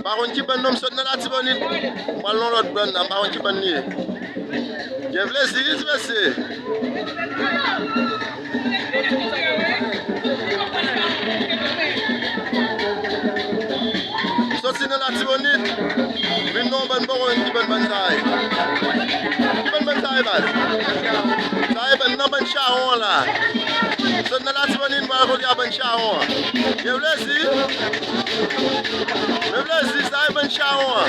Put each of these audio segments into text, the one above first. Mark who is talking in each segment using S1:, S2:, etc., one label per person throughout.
S1: Baron qui ben nom sot nan la tibonite. Moi l'autre ben nan baron qui ben ni. Je plaisir, c'est sorti dans la tibonite. Mais non ben baron qui ben taille. Qui ben taille bas. Taille ben non ben charon là. Sot nan la tibonite moi ko dia ben charon. Je plaisir. Je plaisir ça ben charon.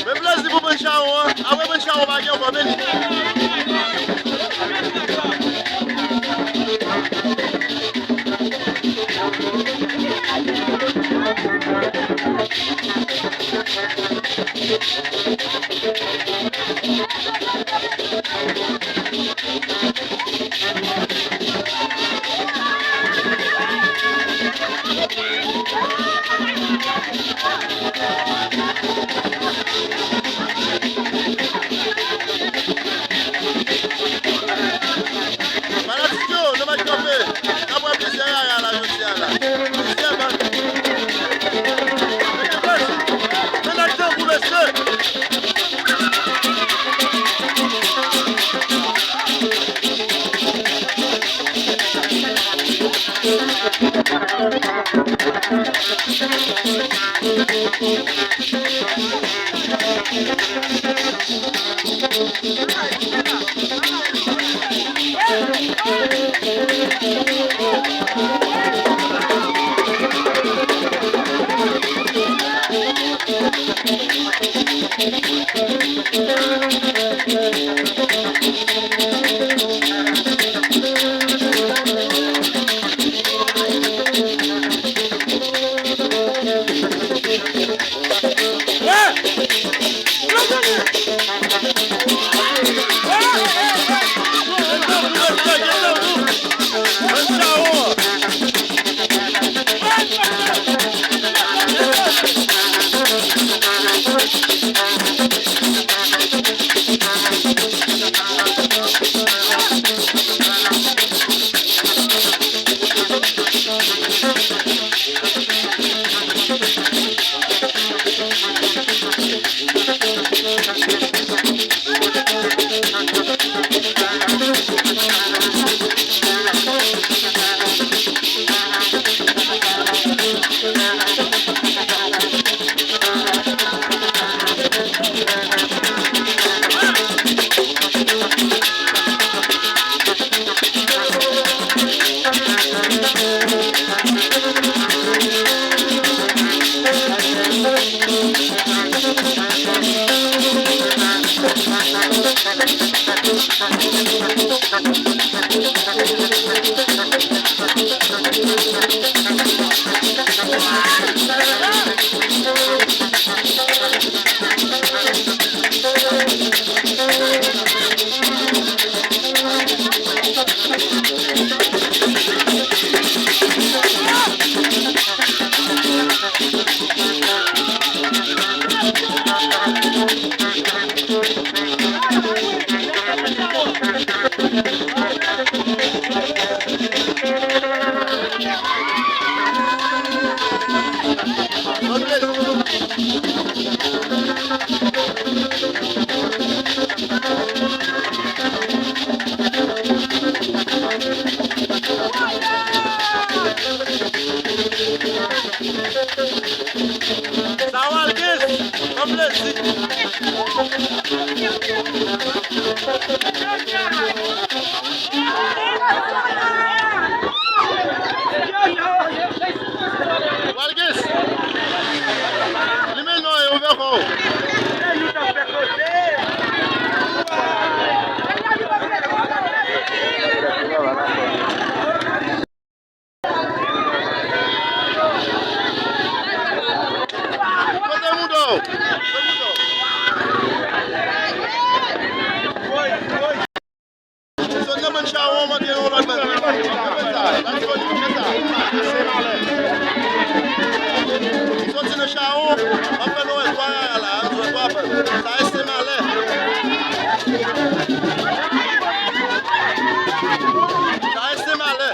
S1: Me place di pou ben charon, awe ben charon pa gen kwa beni. Sawal guys, komplesi. Walgis, limeno yo veko. Kote mudo. So naman siya ako mag-iwan man. That's what you get. So sina siya ako. Mapano ay kwa ala. Sa estimale. Sa estimale.